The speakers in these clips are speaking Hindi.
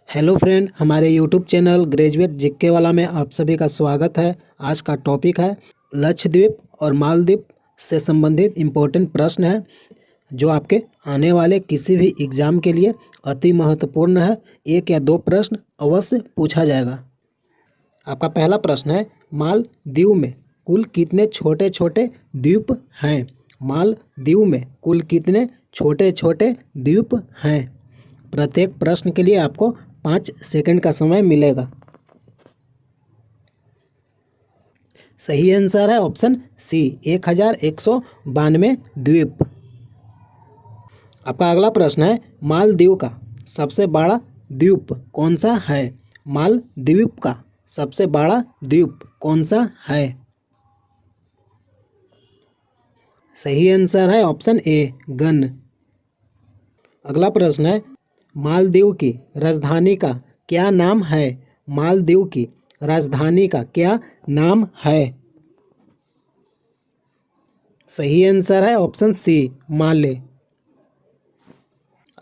हेलो फ्रेंड, हमारे यूट्यूब चैनल ग्रेजुएट जीके वाला में आप सभी का स्वागत है। आज का टॉपिक है लक्षद्वीप और मालदीव से संबंधित इम्पोर्टेंट प्रश्न है जो आपके आने वाले किसी भी एग्ज़ाम के लिए अति महत्वपूर्ण है। एक या दो प्रश्न अवश्य पूछा जाएगा। आपका पहला प्रश्न है, मालदीव में कुल कितने छोटे छोटे द्वीप हैं? मालदीव में कुल कितने छोटे छोटे द्वीप हैं? प्रत्येक प्रश्न के लिए आपको 5 सेकंड का समय मिलेगा। सही आंसर है ऑप्शन सी, 1192 द्वीप। आपका अगला प्रश्न है, मालदीव का सबसे बड़ा द्वीप कौन सा है? मालदीव का सबसे बड़ा द्वीप कौन सा है? सही आंसर है ऑप्शन ए, गन। अगला प्रश्न है, मालदीव की राजधानी का क्या नाम है? मालदीव की राजधानी का क्या नाम है? सही आंसर है ऑप्शन सी, माले।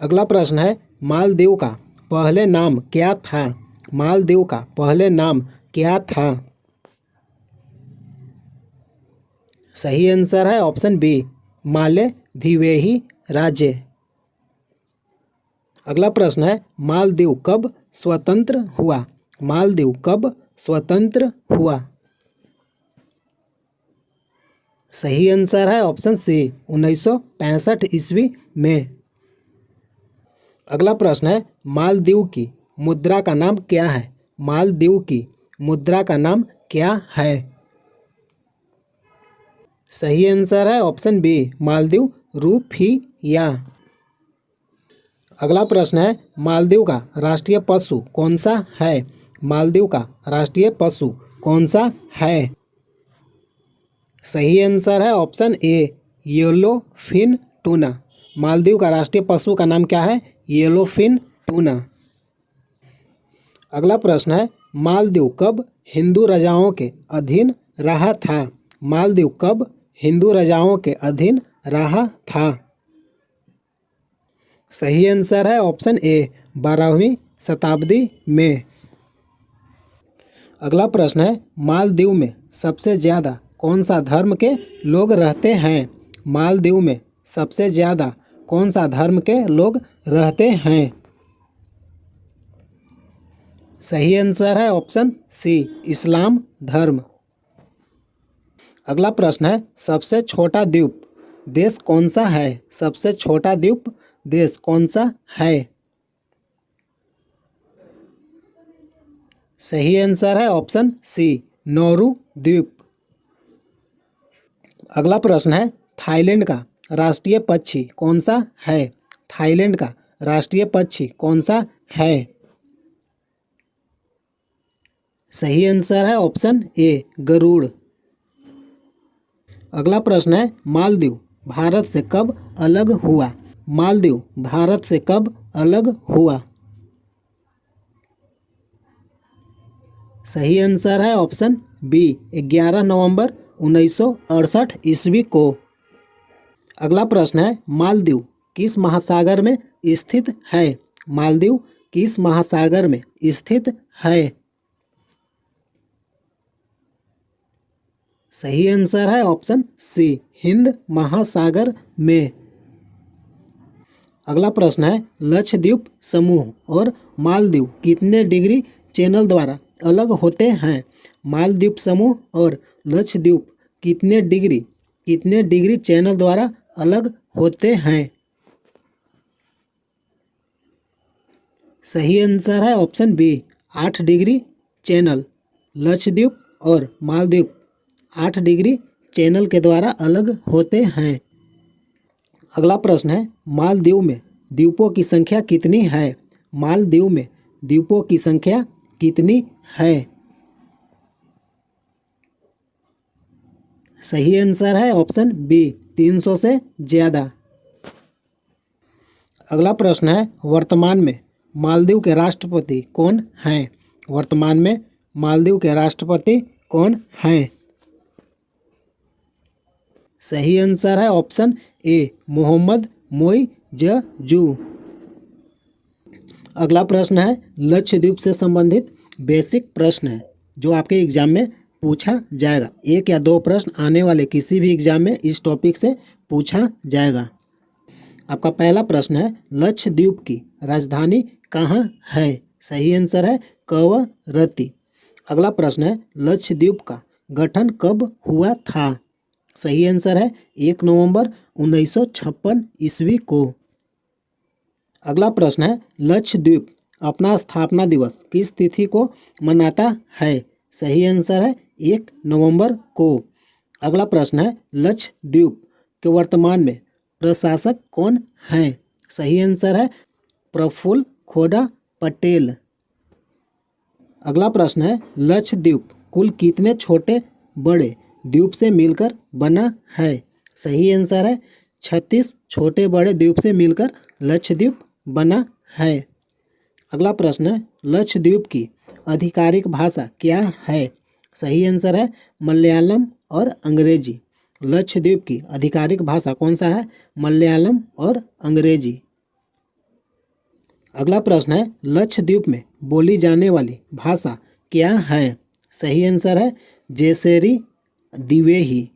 अगला प्रश्न है, मालदीव का पहले नाम क्या था? मालदीव का पहले नाम क्या था? सही आंसर है ऑप्शन बी, माले धिवेही राज्य। अगला प्रश्न है, मालदीव कब स्वतंत्र हुआ? मालदीव कब स्वतंत्र हुआ? सही आंसर है ऑप्शन सी, 1965 ईस्वी में। अगला प्रश्न है, मालदीव की मुद्रा का नाम क्या है? मालदीव की मुद्रा का नाम क्या है? सही आंसर है ऑप्शन बी, मालदीव रूपिया। अगला प्रश्न है, मालदीव का राष्ट्रीय पशु कौन सा है? मालदीव का राष्ट्रीय पशु कौन सा है? सही आंसर है option A, yellow fin tuna. Maldives का राष्ट्रीय पशु का नाम क्या है? Yellow fin tuna. अगला प्रश्न है, मालदीव कब हिंदू राजाओं के अधीन रहा था? मालदीव कब हिंदू राजाओं के अधीन रहा था? सही आंसर है ऑप्शन ए, 12वीं शताब्दी में। अगला प्रश्न है, मालदीव में सबसे ज़्यादा कौन सा धर्म के लोग रहते हैं? मालदीव में सबसे ज़्यादा कौन सा धर्म के लोग रहते हैं? सही आंसर है ऑप्शन सी, इस्लाम धर्म। अगला प्रश्न है, सबसे छोटा द्वीप देश कौन सा है? सबसे छोटा द्वीप देश कौन सा है? सही आंसर है ऑप्शन सी, नौरू द्वीप। अगला प्रश्न है, थाईलैंड का राष्ट्रीय पक्षी कौन सा है? थाईलैंड का राष्ट्रीय पक्षी कौन सा है? सही आंसर है ऑप्शन ए, गरुड़। अगला प्रश्न है, मालदीव भारत से कब अलग हुआ? मालदीव भारत से कब अलग हुआ? सही आंसर है ऑप्शन बी, 11 नवंबर 1968 ईस्वी को। अगला प्रश्न है, मालदीव किस महासागर में स्थित है? मालदीव किस महासागर में स्थित है? सही आंसर है ऑप्शन सी, हिंद महासागर में। अगला प्रश्न है, लक्षद्वीप समूह और मालदीव कितने डिग्री चैनल द्वारा अलग होते हैं? मालदीव समूह और लक्षद्वीप कितने डिग्री चैनल द्वारा अलग होते हैं? सही आंसर है option B, 8 degree channel. Lakshadweep और मालदीव 8 डिग्री चैनल के द्वारा अलग होते हैं। अगला प्रश्न है, मालदीव में द्वीपों की संख्या कितनी है? मालदीव में द्वीपों की संख्या कितनी है? सही आंसर है ऑप्शन बी, 300 से ज़्यादा। अगला प्रश्न है, वर्तमान में मालदीव के राष्ट्रपति कौन हैं? वर्तमान में मालदीव के राष्ट्रपति कौन हैं? सही आंसर है ऑप्शन ए, मोहम्मद मोइजजू। अगला प्रश्न है लक्षद्वीप से संबंधित बेसिक प्रश्न है जो आपके एग्जाम में पूछा जाएगा। 1 या 2 प्रश्न आने वाले किसी भी एग्जाम में इस टॉपिक से पूछा जाएगा। आपका पहला प्रश्न है लक्षद्वीप की राजधानी कहाँ है? सही आंसर है कवरत्ती। अगला प्रश्न है लक्षद्वीप का गठन कब हुआ था? सही आंसर है 1 नवंबर 1956 ईस्वी को। अगला प्रश्न है लक्षद्वीप अपना स्थापना दिवस किस तिथि को मनाता है? सही आंसर है 1 नवंबर को। अगला प्रश्न है लक्षद्वीप के वर्तमान में प्रशासक कौन है? सही आंसर है प्रफुल्ल खोड़ा पटेल। अगला प्रश्न है लक्षद्वीप कुल कितने छोटे बड़े द्वीप से मिलकर बना है? सही आंसर है 36 छोटे बड़े द्वीप से मिलकर लक्षद्वीप बना है। अगला प्रश्न है लक्षद्वीप की आधिकारिक भाषा क्या है? सही आंसर है मलयालम और अंग्रेजी। लक्षद्वीप की आधिकारिक भाषा कौन सा है? मलयालम और अंग्रेजी। अगला प्रश्न है लक्षद्वीप में बोली जाने वाली भाषा क्या है? सही आंसर है जेसेरी दिवेही।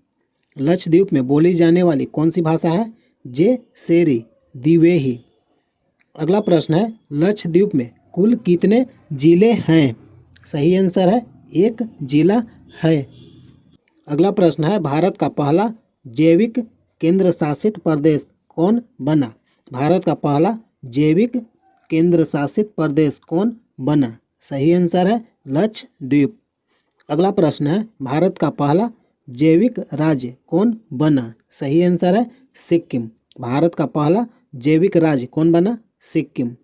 लक्षद्वीप में बोली जाने वाली कौन सी भाषा है? जेसेरी दिवेही। अगला प्रश्न है लक्षद्वीप में कुल कितने जिले हैं? सही आंसर है 1 जिला है। अगला प्रश्न है भारत का पहला जैविक केंद्र शासित प्रदेश कौन बना? भारत का पहला जैविक केंद्र शासित प्रदेश कौन बना? सही आंसर है लक्षद्वीप। अगला प्रश्न है भारत का पहला जैविक राज्य कौन बना? सही आंसर है सिक्किम। भारत का पहला जैविक राज्य कौन बना? सिक्किम।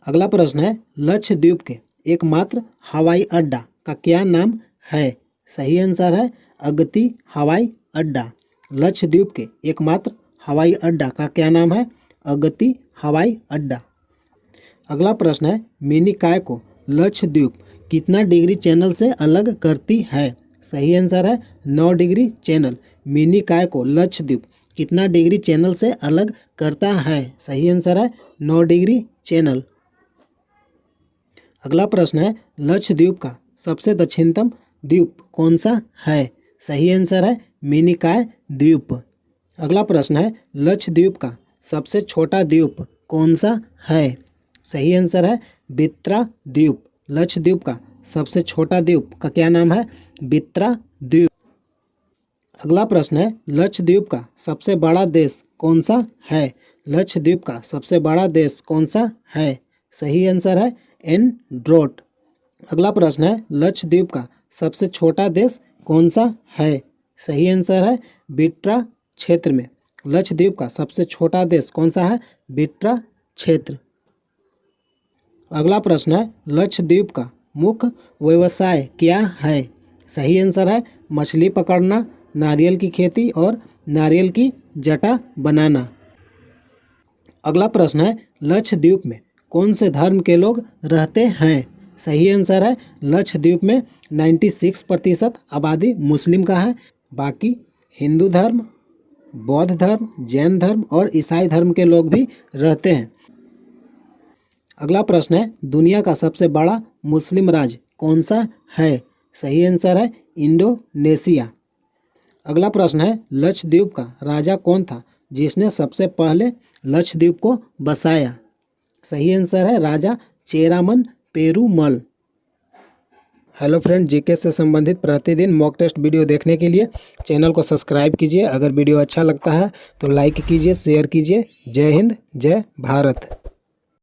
अगला प्रश्न है लक्षद्वीप के एकमात्र हवाई अड्डा का क्या नाम है? सही आंसर है अगत्ती हवाई अड्डा। लक्षद्वीप के एकमात्र हवाई अड्डा का क्या नाम है? अगत्ती हवाई अड्डा। अगला प्रश्न है मिनिकॉय को लक्षद्वीप कितना डिग्री चैनल से अलग करती है? सही आंसर है 9 डिग्री चैनल। मिनिकॉय को लक्षद्वीप कितना डिग्री चैनल से अलग करता है? सही आंसर है 9 डिग्री चैनल। अगला प्रश्न है लक्षद्वीप का सबसे दक्षिणतम द्वीप कौन सा है? सही आंसर है मिनिकॉय द्वीप। अगला प्रश्न है लक्षद्वीप का सबसे छोटा द्वीप कौन सा है? सही आंसर है बित्रा द्वीप। लक्षद्वीप का सबसे छोटा द्वीप का क्या नाम है? बित्रा द्वीप। अगला प्रश्न है लक्षद्वीप का सबसे बड़ा देश कौन सा है? लक्षद्वीप का सबसे बड़ा देश कौन सा है? सही आंसर है एंड्रोट। अगला प्रश्न है लक्षद्वीप का सबसे छोटा देश कौन सा है? सही आंसर है बिट्रा क्षेत्र में। लक्षद्वीप का सबसे छोटा देश कौन सा है? बिट्रा क्षेत्र। अगला प्रश्न है लक्षद्वीप का मुख्य व्यवसाय क्या है? सही आंसर है मछली पकड़ना, नारियल की खेती और नारियल की जटा बनाना। अगला प्रश्न है लक्षद्वीप में कौन से धर्म के लोग रहते हैं? सही आंसर है लक्षद्वीप में 96% आबादी मुस्लिम का है, बाकी हिंदू धर्म, बौद्ध धर्म, जैन धर्म और ईसाई धर्म के लोग भी रहते हैं। अगला प्रश्न है दुनिया का सबसे बड़ा मुस्लिम राज्य कौन सा है? सही आंसर है इंडोनेशिया। अगला प्रश्न है लक्षद्वीप का राजा कौन था जिसने सबसे पहले लक्षद्वीप को बसाया? सही आंसर है Raja Cheraman Perumal. Hello friend, GK से संबंधित प्रतिदिन मॉक टेस्ट वीडियो देखने के लिए चैनल को सब्सक्राइब कीजिए। अगर वीडियो अच्छा लगता है तो लाइक कीजिए, शेयर कीजिए। जय हिंद, जय भारत।